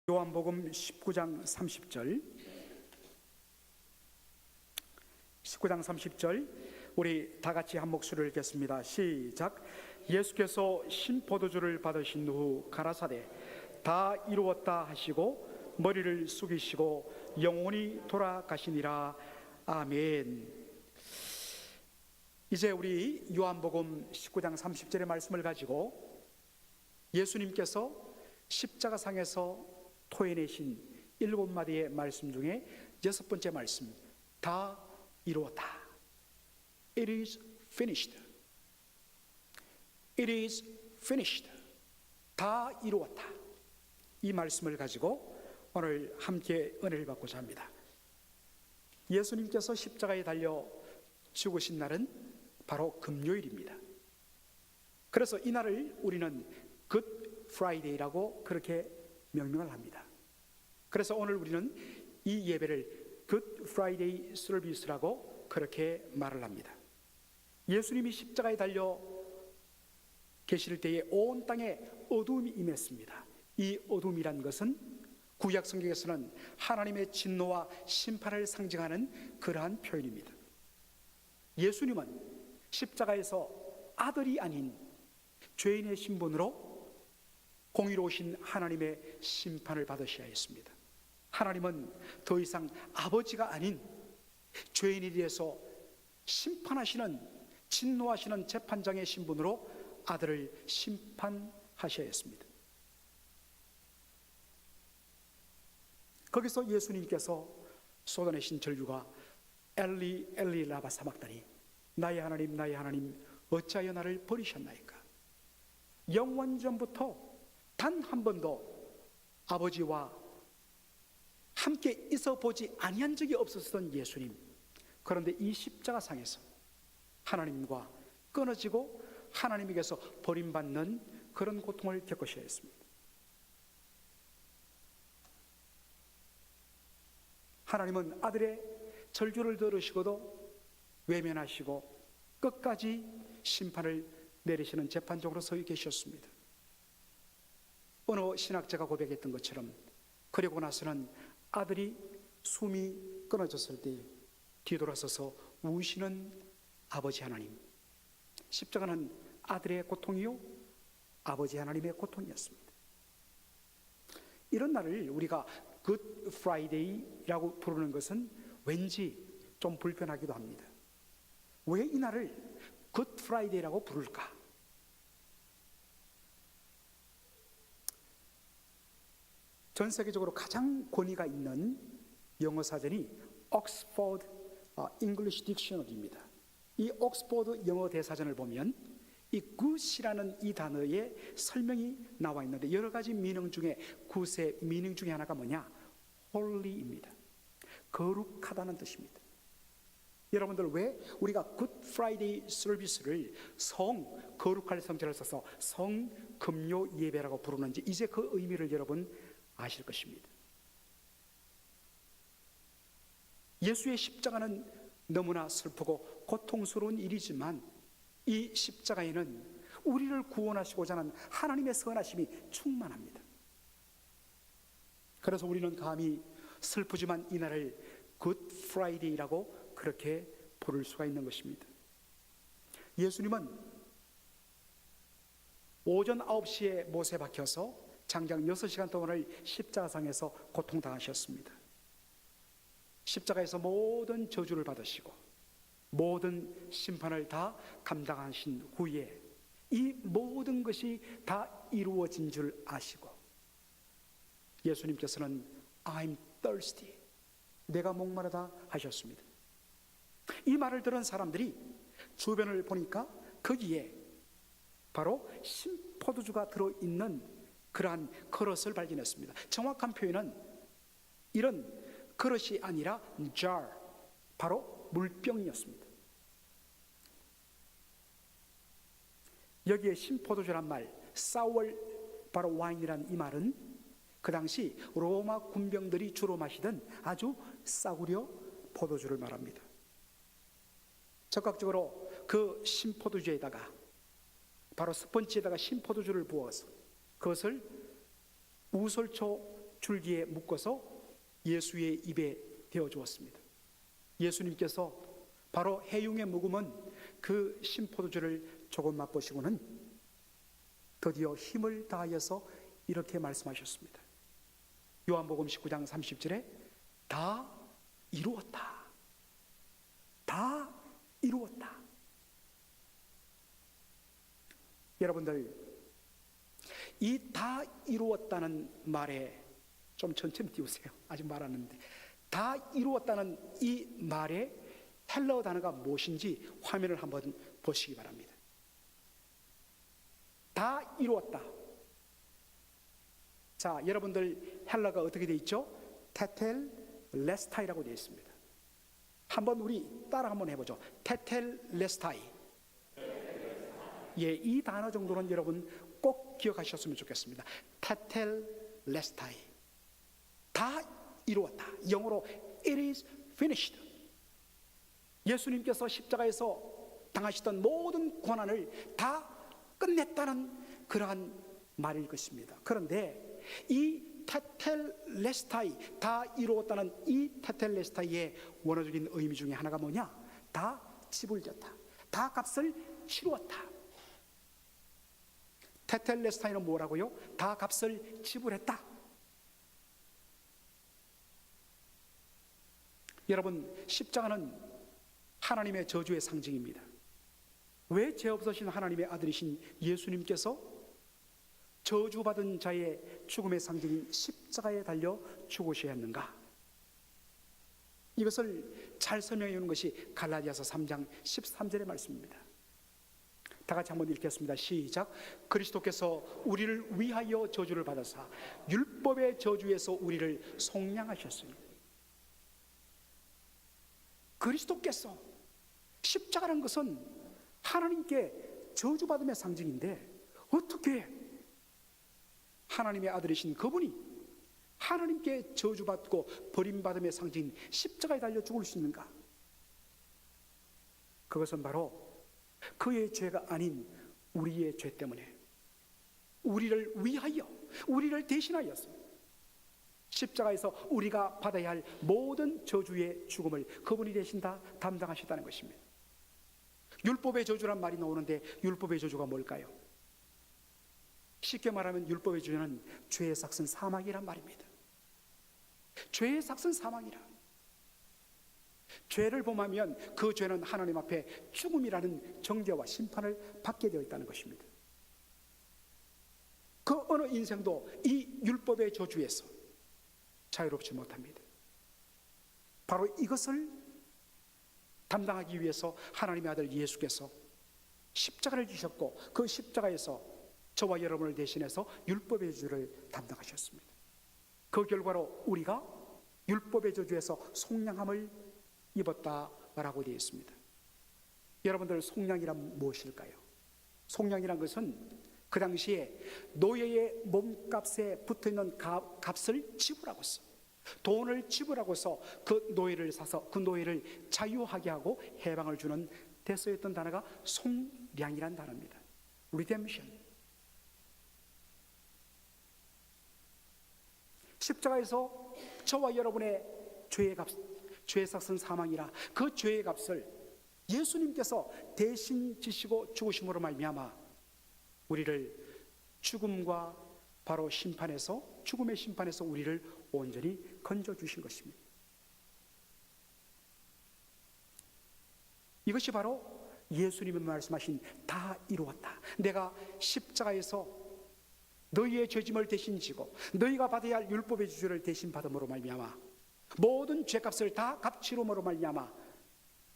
요한복음 19장 30절 우리 다 같이 한 목소리를 읽겠습니다. 시작. 예수께서 신포도주를 받으신 후 가라사대 다 이루었다 하시고 머리를 숙이시고 영원히 돌아가시니라. 아멘. 이제 우리 요한복음 19장 30절의 말씀을 가지고 예수님께서 십자가상에서 토해내신 7마디의 말씀 중에 6번째 말씀, 다 이루었다. It is finished. It is finished. 다 이루었다. 이 말씀을 가지고 오늘 함께 은혜를 받고자 합니다. 예수님께서 십자가에 달려 죽으신 날은 바로 금요일입니다. 그래서 이 날을 우리는 Good Friday라고 그렇게 명명을 합니다. 그래서 오늘 우리는 이 예배를 Good Friday Service라고 그렇게 말을 합니다. 예수님이 십자가에 달려 계실 때에 온 땅에 어두움이 임했습니다. 이 어두움이란 것은 구약 성경에서는 하나님의 진노와 심판을 상징하는 그러한 표현입니다. 예수님은 십자가에서 아들이 아닌 죄인의 신분으로 공의로우신 하나님의 심판을 받으셔야 했습니다. 하나님은 더 이상 아버지가 아닌 죄인에 대해서 심판하시는, 진노하시는 재판장의 신분으로 아들을 심판하셔야 했습니다. 거기서 예수님께서 쏟아내신 절규가 엘리 엘리 라바 사막다니, 나의 하나님 어찌하여 나를 버리셨나이까. 영원전부터 단 한 번도 아버지와 함께 있어 보지 아니한 적이 없었던 예수님, 그런데 이 십자가상에서 하나님과 끊어지고 하나님에게서 버림받는 그런 고통을 겪으셔야 했습니다. 하나님은 아들의 절규를 들으시고도 외면하시고 끝까지 심판을 내리시는 재판장으로 서 계셨습니다. 어느 신학자가 고백했던 것처럼, 그리고 나서는 아들이 숨이 끊어졌을 때 뒤돌아서서 우시는 아버지 하나님. 십자가는 아들의 고통이요 아버지 하나님의 고통이었습니다. 이런 날을 우리가 Good Friday라고 부르는 것은 왠지 좀 불편하기도 합니다. 왜 이 날을 Good Friday라고 부를까? 전 세계적으로 가장 권위가 있는 영어 사전이 옥스퍼드 English Dictionary입니다. 이 옥스퍼드 영어 대사전을 보면 이 good이라는 이 단어의 설명이 나와 있는데, 여러 가지 미닝 중에 good의 미닝 중에 하나가 뭐냐? holy입니다. 거룩하다는 뜻입니다. 여러분들, 왜 우리가 Good Friday 서비스를 거룩할 성자를 써서 성금요 예배라고 부르는지 이제 그 의미를 여러분 아실 것입니다. 예수의 십자가는 너무나 슬프고 고통스러운 일이지만 이 십자가에는 우리를 구원하시고자 하는 하나님의 선하심이 충만합니다. 그래서 우리는 감히 슬프지만 이 날을 Good Friday라고 그렇게 부를 수가 있는 것입니다. 예수님은 오전 9시에 못에 박혀서 장장 6시간 동안을 십자가상에서 고통당하셨습니다. 십자가에서 모든 저주를 받으시고 모든 심판을 다 감당하신 후에 이 모든 것이 다 이루어진 줄 아시고 예수님께서는 I'm thirsty, 내가 목마르다 하셨습니다. 이 말을 들은 사람들이 주변을 보니까 거기에 바로 신포도주가 들어있는 그러한 그릇을 발견했습니다. 정확한 표현은 이런 그릇이 아니라 jar, 바로 물병이었습니다. 여기에 신포도주란 말, sour, 바로 와인이란 이 말은 그 당시 로마 군병들이 주로 마시던 아주 싸구려 포도주를 말합니다. 적극적으로 그 신포도주에다가, 바로 스펀지에다가 신포도주를 부어서 그것을 우설초 줄기에 묶어서 예수의 입에 대어 주었습니다. 예수님께서 바로 해융에 묵으면 그 신포도주를 조금 맛보시고는 드디어 힘을 다하여서 이렇게 말씀하셨습니다. 요한복음 19장 30절에 다 이루었다. 다 이루었다. 여러분들, 이 다 이루었다는 말에 좀 천천히 띄우세요. 아직 말 안 했는데, 다 이루었다는 이 말에 헬라어 단어가 무엇인지 화면을 한번 보시기 바랍니다. 다 이루었다. 자, 여러분들 헬라가 어떻게 되어 있죠? 테텔레스타이라고 되어 있습니다. 한번 우리 따라 한번 해보죠. 테텔레스타이. 예, 이 단어 정도는 여러분 꼭 기억하셨으면 좋겠습니다. 테텔레스타이. 다 이루었다. 영어로 it is finished. 예수님께서 십자가에서 당하시던 모든 고난을 다 끝냈다는 그러한 말일 것입니다. 그런데 이 테텔레스타이, 다 이루었다는 이 테텔레스타이의 원어적인 의미 중에 하나가 뭐냐? 다 집을 졌다. 다 값을 치루었다. 테텔레스타이는 뭐라고요? 다 값을 지불했다. 여러분, 십자가는 하나님의 저주의 상징입니다. 왜 죄 없으신 하나님의 아들이신 예수님께서 저주받은 자의 죽음의 상징인 십자가에 달려 죽으셔야 했는가? 이것을 잘 설명해 주는 것이 갈라디아서 3장 13절의 말씀입니다. 다 같이 한번 읽겠습니다. 시작. 그리스도께서 우리를 위하여 저주를 받으사 율법의 저주에서 우리를 속량하셨으니. 그리스도께서, 십자가라는 것은 하나님께 저주받음의 상징인데 어떻게 하나님의 아들이신 그분이 하나님께 저주받고 버림받음의 상징인 십자가에 달려 죽을 수 있는가? 그것은 바로 그의 죄가 아닌 우리의 죄 때문에 우리를 위하여, 우리를 대신하였습니다. 십자가에서 우리가 받아야 할 모든 저주의 죽음을 그분이 대신 다 담당하셨다는 것입니다. 율법의 저주란 말이 나오는데 율법의 저주가 뭘까요? 쉽게 말하면 율법의 저주는 죄의 삭은 사망이란 말입니다. 죄의 삭은 사망이라. 죄를 범하면 그 죄는 하나님 앞에 죽음이라는 정죄와 심판을 받게 되어 있다는 것입니다. 그 어느 인생도 이 율법의 저주에서 자유롭지 못합니다. 바로 이것을 담당하기 위해서 하나님의 아들 예수께서 십자가를 지셨고 그 십자가에서 저와 여러분을 대신해서 율법의 저주를 담당하셨습니다. 그 결과로 우리가 율법의 저주에서 속량함을 입었다라고 되어 있습니다. 여러분들, 속량이란 무엇일까요? 속량이란 것은 그 당시에 노예의 몸값에 붙어있는 값을 지불하고서, 돈을 지불하고서 그 노예를 사서 그 노예를 자유하게 하고 해방을 주는 데 쓰였던 단어가 속량이란 단어입니다. Redemption. 십자가에서 저와 여러분의 죄의 값, 죄의 삭은 사망이라 그 죄의 값을 예수님께서 대신 지시고 죽으심으로 말미암아 우리를 죽음과 바로 심판에서, 죽음의 심판에서 우리를 온전히 건져주신 것입니다. 이것이 바로 예수님이 말씀하신 다 이루었다. 내가 십자가에서 너희의 죄짐을 대신 지고 너희가 받아야 할 율법의 저주를 대신 받음으로 말미암아 모든 죄값을 다 값치름으로 말미암아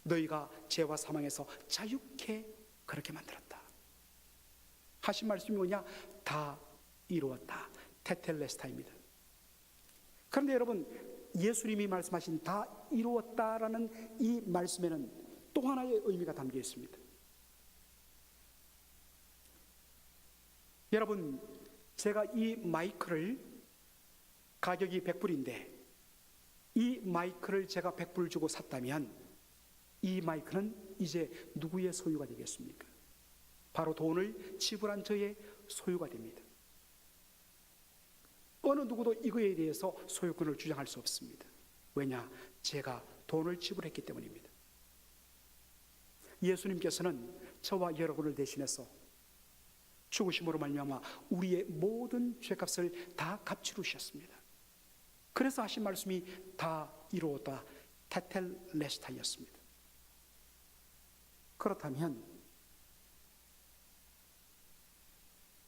너희가 죄와 사망에서 자유케 그렇게 만들었다 하신 말씀이 뭐냐? 다 이루었다. 테텔레스타입니다. 그런데 여러분, 예수님이 말씀하신 다 이루었다라는 이 말씀에는 또 하나의 의미가 담겨 있습니다. 여러분, 제가 이 마이크를 가격이 100불인데 이 마이크를 제가 100불 주고 샀다면 이 마이크는 이제 누구의 소유가 되겠습니까? 바로 돈을 지불한 저의 소유가 됩니다. 어느 누구도 이거에 대해서 소유권을 주장할 수 없습니다. 왜냐? 제가 돈을 지불했기 때문입니다. 예수님께서는 저와 여러분을 대신해서 죽으심으로 말미암아 우리의 모든 죄값을 다 값치루셨습니다. 그래서 하신 말씀이 다 이루었다, 테텔레스타였습니다. 그렇다면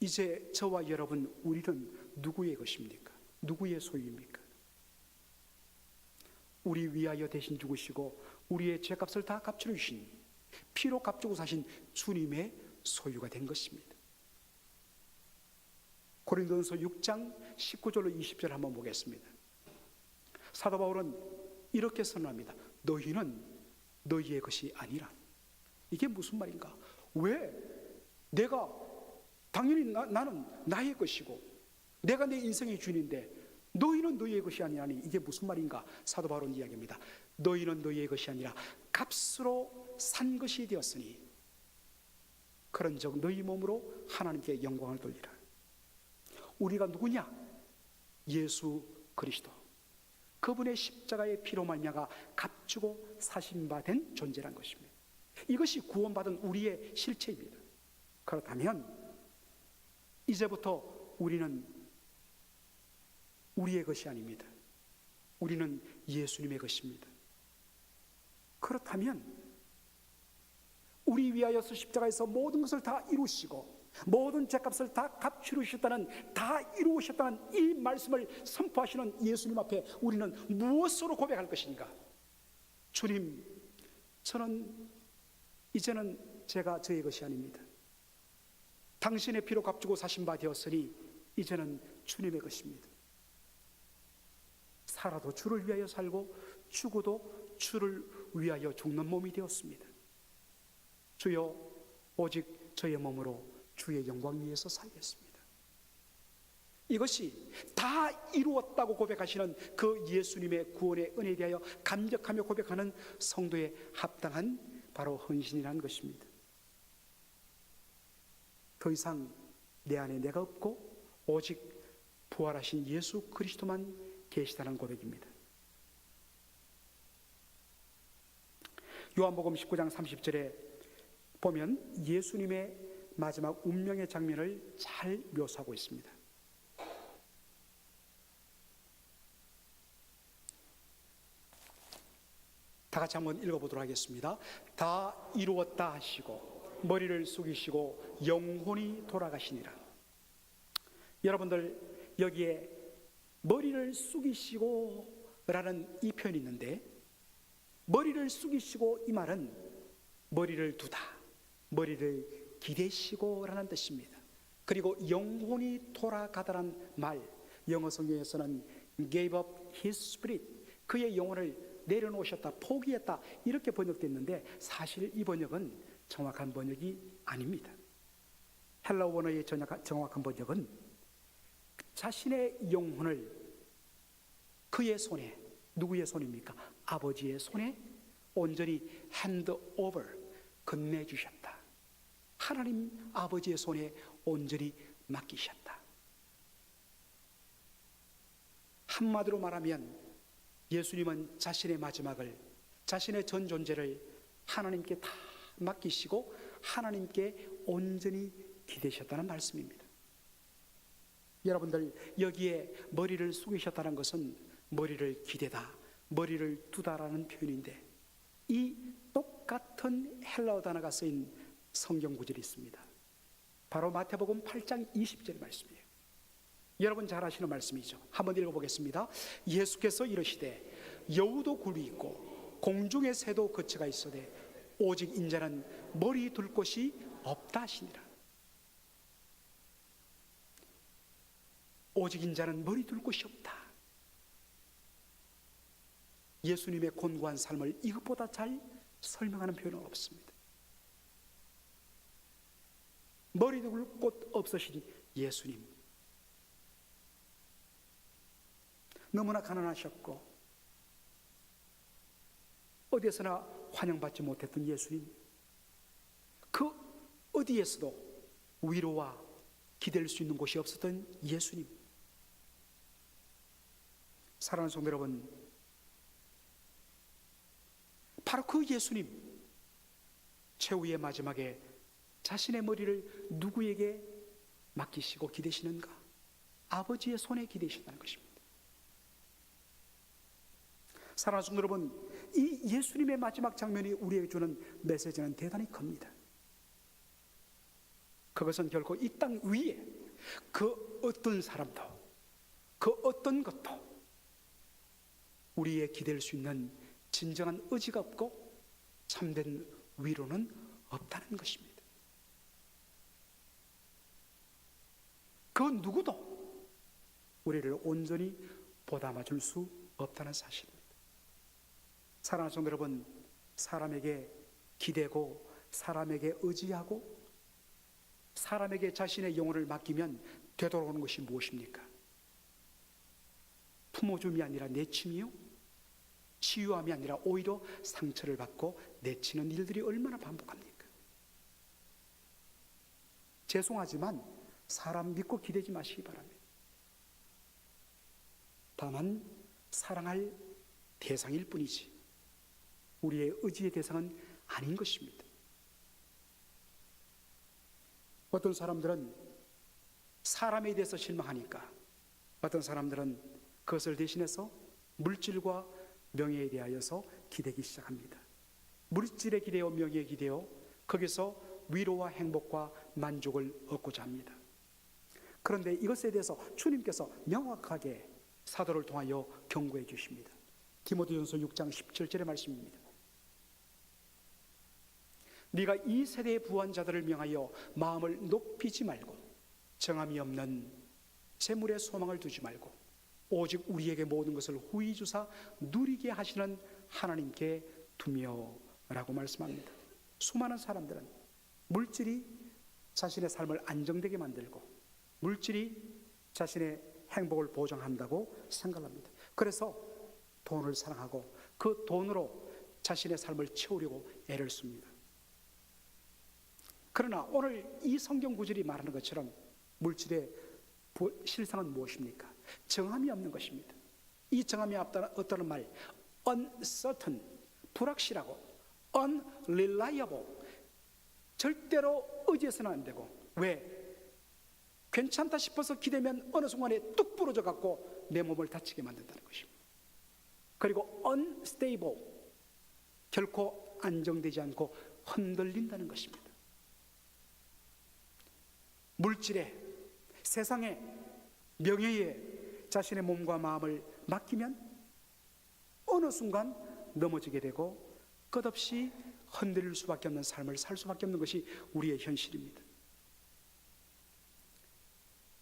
이제 저와 여러분, 우리는 누구의 것입니까? 누구의 소유입니까? 우리 위하여 대신 죽으시고 우리의 죄값을 다 값치러 주신, 피로 값주고 사신 주님의 소유가 된 것입니다. 고린도전서 6장 19절로 20절 한번 보겠습니다. 사도 바울은 이렇게 선언합니다. 너희는 너희의 것이 아니라. 이게 무슨 말인가? 왜 내가 당연히 나는 나의 것이고 내가 내 인생의 주인인데 너희는 너희의 것이 아니라니, 이게 무슨 말인가? 사도 바울은 이야기합니다. 너희는 너희의 것이 아니라 값으로 산 것이 되었으니 그런즉 너희 몸으로 하나님께 영광을 돌리라. 우리가 누구냐? 예수 그리스도, 그분의 십자가의 피로 말미암아 값주고 사신 바 된 존재란 것입니다. 이것이 구원받은 우리의 실체입니다. 그렇다면 이제부터 우리는 우리의 것이 아닙니다. 우리는 예수님의 것입니다. 그렇다면 우리 위하여서 십자가에서 모든 것을 다 이루시고 모든 죄값을 다 값치루셨다는, 다 이루셨다는 이 말씀을 선포하시는 예수님 앞에 우리는 무엇으로 고백할 것인가? 주님, 저는 이제는 제가 저의 것이 아닙니다. 당신의 피로 값주고 사신 바 되었으니 이제는 주님의 것입니다. 살아도 주를 위하여 살고 죽어도 주를 위하여 죽는 몸이 되었습니다. 주여, 오직 저의 몸으로 주의 영광 위에서 살겠습니다. 이것이 다 이루었다고 고백하시는 그 예수님의 구원의 은혜에 대하여 감격하며 고백하는 성도의 합당한 바로 헌신이라는 것입니다. 더 이상 내 안에 내가 없고 오직 부활하신 예수 그리스도만 계시다는 고백입니다. 요한복음 19장 30절에 보면 예수님의 마지막 운명의 장면을 잘 묘사하고 있습니다. 다 같이 한번 읽어보도록 하겠습니다. 다 이루었다 하시고 머리를 숙이시고 영혼이 돌아가시니라. 여러분들, 여기에 머리를 숙이시고 라는 이 표현이 있는데, 머리를 숙이시고 이 말은 머리를 두다, 머리를 기대시고 라는 뜻입니다. 그리고 영혼이 돌아가다란 말, 영어 성경에서는 gave up his spirit, 그의 영혼을 내려놓으셨다, 포기했다, 이렇게 번역됐는데 사실 이 번역은 정확한 번역이 아닙니다. 헬라 원어의 정확한 번역은 자신의 영혼을 그의 손에, 누구의 손입니까? 아버지의 손에 온전히 hand over, 건네주셨다. 하나님 아버지의 손에 온전히 맡기셨다. 한마디로 말하면 예수님은 자신의 마지막을, 자신의 전 존재를 하나님께 다 맡기시고 하나님께 온전히 기대셨다는 말씀입니다. 여러분들, 여기에 머리를 숙이셨다는 것은 머리를 기대다, 머리를 두다라는 표현인데, 이 똑같은 헬라어 단어가 쓰인 성경 구절이 있습니다. 바로 마태복음 8장 20절 말씀이에요. 여러분 잘 아시는 말씀이죠. 한번 읽어보겠습니다. 예수께서 이르시되 여우도 굴이 있고 공중의 새도 거처가 있으되 오직 인자는 머리 둘 곳이 없다 하시니라. 오직 인자는 머리 둘 곳이 없다. 예수님의 곤고한 삶을 이것보다 잘 설명하는 표현은 없습니다. 머리 둘 곳 없으신 예수님, 너무나 가난하셨고 어디에서나 환영받지 못했던 예수님, 그 어디에서도 위로와 기댈 수 있는 곳이 없었던 예수님, 사랑하는 성도 여러분, 바로 그 예수님, 최후의 마지막에 자신의 머리를 누구에게 맡기시고 기대시는가? 아버지의 손에 기대신다는 것입니다. 사랑하는 성도 여러분, 이 예수님의 마지막 장면이 우리에게 주는 메시지는 대단히 큽니다. 그것은 결코 이 땅 위에 그 어떤 사람도, 그 어떤 것도 우리의 기댈 수 있는 진정한 의지가 없고 참된 위로는 없다는 것입니다. 그 누구도 우리를 온전히 보담아 줄 수 없다는 사실입니다. 사랑하는 성도 여러분, 사람에게 기대고 사람에게 의지하고 사람에게 자신의 영혼을 맡기면 되돌아오는 것이 무엇입니까? 품어줌이 아니라 내침이요, 치유함이 아니라 오히려 상처를 받고 내치는 일들이 얼마나 반복합니까? 죄송하지만 사람 믿고 기대지 마시기 바랍니다. 다만 사랑할 대상일 뿐이지 우리의 의지의 대상은 아닌 것입니다. 어떤 사람들은 사람에 대해서 실망하니까 어떤 사람들은 그것을 대신해서 물질과 명예에 대하여서 기대기 시작합니다. 물질에 기대어 명예에 기대어 거기서 위로와 행복과 만족을 얻고자 합니다. 그런데 이것에 대해서 주님께서 명확하게 사도를 통하여 경고해 주십니다. 디모데전서 6장 17절의 말씀입니다. 네가 이 세대의 부한 자들을 명하여 마음을 높이지 말고 정함이 없는 재물에 소망을 두지 말고 오직 우리에게 모든 것을 후히 주사 누리게 하시는 하나님께 두며 라고 말씀합니다. 수많은 사람들은 물질이 자신의 삶을 안정되게 만들고 물질이 자신의 행복을 보장한다고 생각합니다. 그래서 돈을 사랑하고 그 돈으로 자신의 삶을 채우려고 애를 씁니다. 그러나 오늘 이 성경 구절이 말하는 것처럼 물질의 실상은 무엇입니까? 정함이 없는 것입니다. 이 정함이 없다는 말, uncertain, 불확실하고 unreliable, 절대로 의지해서는 안 되고, 왜? 괜찮다 싶어서 기대면 어느 순간에 뚝 부러져 갖고 내 몸을 다치게 만든다는 것입니다. 그리고 unstable, 결코 안정되지 않고 흔들린다는 것입니다. 물질에, 세상에, 명예에 자신의 몸과 마음을 맡기면 어느 순간 넘어지게 되고 끝없이 흔들릴 수밖에 없는 삶을 살 수밖에 없는 것이 우리의 현실입니다.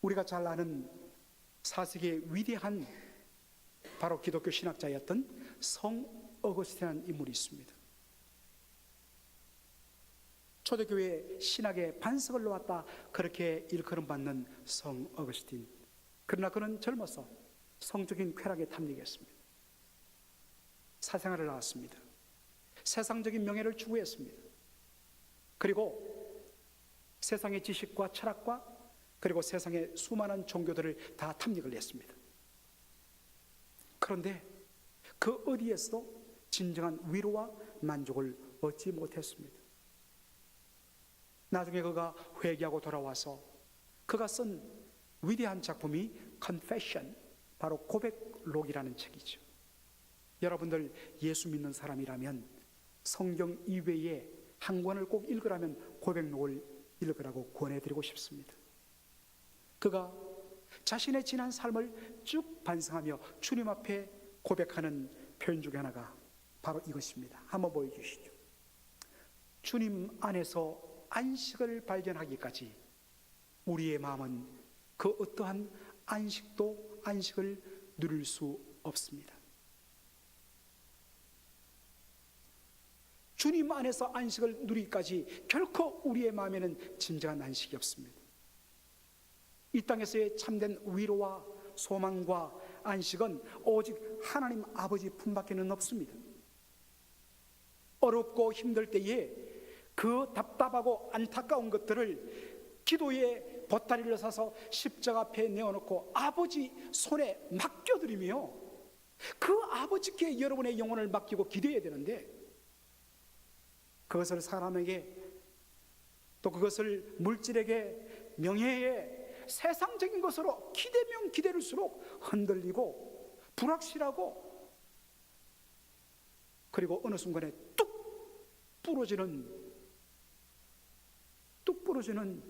우리가 잘 아는 4세기의 위대한 바로 기독교 신학자였던 성 어거스틴이라는 인물이 있습니다. 초대교회 신학의 반석을 놓았다 그렇게 일컬음받는 성 어거스틴. 그러나 그는 젊어서 성적인 쾌락에 탐닉했습니다. 사생활을 낳았습니다. 세상적인 명예를 추구했습니다. 그리고 세상의 지식과 철학과 그리고 세상의 수많은 종교들을 다 탐닉을 했습니다. 그런데 그 어디에서도 진정한 위로와 만족을 얻지 못했습니다. 나중에 그가 회개하고 돌아와서 그가 쓴 위대한 작품이 Confession, 바로 고백록이라는 책이죠. 여러분들 예수 믿는 사람이라면 성경 이외에 한 권을 꼭 읽으라면 고백록을 읽으라고 권해드리고 싶습니다. 그가 자신의 지난 삶을 쭉 반성하며 주님 앞에 고백하는 표현 중에 하나가 바로 이것입니다. 한번 보여주시죠. 주님 안에서 안식을 발견하기까지 우리의 마음은 그 어떠한 안식을 누릴 수 없습니다. 주님 안에서 안식을 누리기까지 결코 우리의 마음에는 진정한 안식이 없습니다. 이 땅에서의 참된 위로와 소망과 안식은 오직 하나님 아버지 품밖에는 없습니다. 어렵고 힘들 때에 그 답답하고 안타까운 것들을 기도의 보따리를 사서 십자가 앞에 내어놓고 아버지 손에 맡겨드리며 그 아버지께 여러분의 영혼을 맡기고 기도해야 되는데, 그것을 사람에게, 또 그것을 물질에게, 명예에, 세상적인 것으로 기대면 기대를수록 흔들리고 불확실하고, 그리고 어느 순간에 뚝 부러지는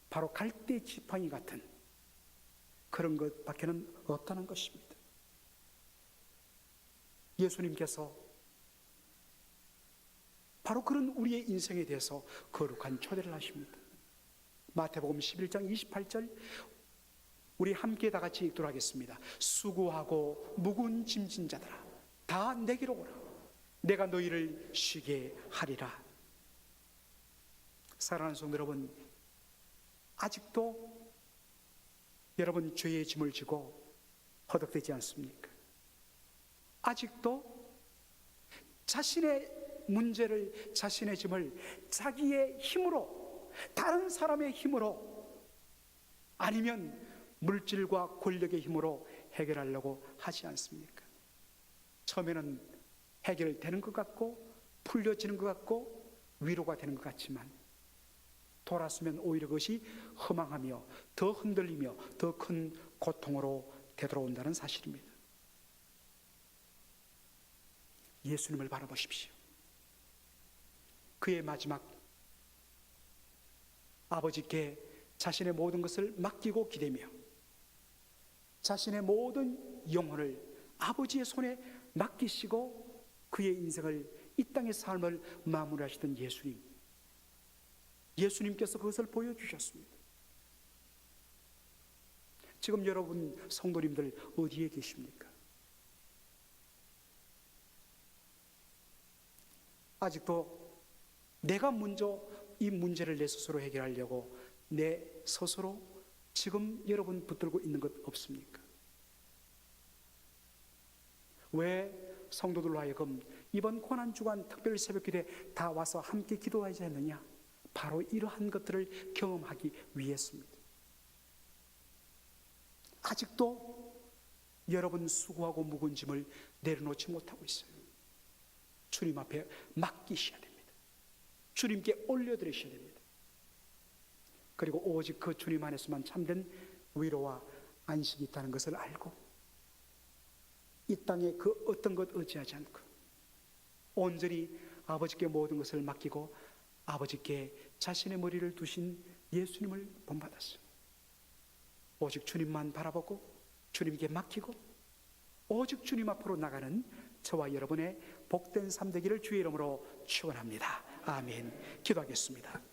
바로 갈대 지팡이 같은 그런 것밖에는 없다는 것입니다. 예수님께서 바로 그런 우리의 인생에 대해서 거룩한 초대를 하십니다. 마태복음 11장 28절, 우리 함께 다 같이 읽도록 하겠습니다. 수고하고 무거운 짐진 자들아, 다 내게로 오라. 내가 너희를 쉬게 하리라. 사랑하는 성도 여러분, 아직도 여러분 죄의 짐을 지고 허덕대지 않습니까? 아직도 자신의 문제를, 자신의 짐을 자기의 힘으로, 다른 사람의 힘으로, 아니면 물질과 권력의 힘으로 해결하려고 하지 않습니까? 처음에는 해결되는 것 같고 풀려지는 것 같고 위로가 되는 것 같지만, 돌아서면 오히려 그것이 허망하며 더 흔들리며 더 큰 고통으로 되돌아온다는 사실입니다. 예수님을 바라보십시오. 그의 마지막, 아버지께 자신의 모든 것을 맡기고 기대며 자신의 모든 영혼을 아버지의 손에 맡기시고 그의 인생을, 이 땅의 삶을 마무리하시던 예수님께서 그것을 보여주셨습니다. 지금 여러분 성도님들 어디에 계십니까? 아직도 내가 먼저 이 문제를 내 스스로 해결하려고 내 스스로 지금 여러분 붙들고 있는 것 없습니까? 왜 성도들로 하여금 이번 고난주간 특별 새벽기도에 다 와서 함께 기도하지 않느냐? 바로 이러한 것들을 경험하기 위해서입니다. 아직도 여러분 수고하고 묵은 짐을 내려놓지 못하고 있어요. 주님 앞에 맡기셔야 됩니다. 주님께 올려드리셔야 됩니다. 그리고 오직 그 주님 안에서만 참된 위로와 안식이 있다는 것을 알고, 이 땅에 그 어떤 것 의지하지 않고 온전히 아버지께 모든 것을 맡기고 아버지께 자신의 머리를 두신 예수님을 본받았어요. 오직 주님만 바라보고 주님께 맡기고 오직 주님 앞으로 나가는 저와 여러분의 복된 삶 되기를 주의 이름으로 축원합니다. 아멘. 기도하겠습니다.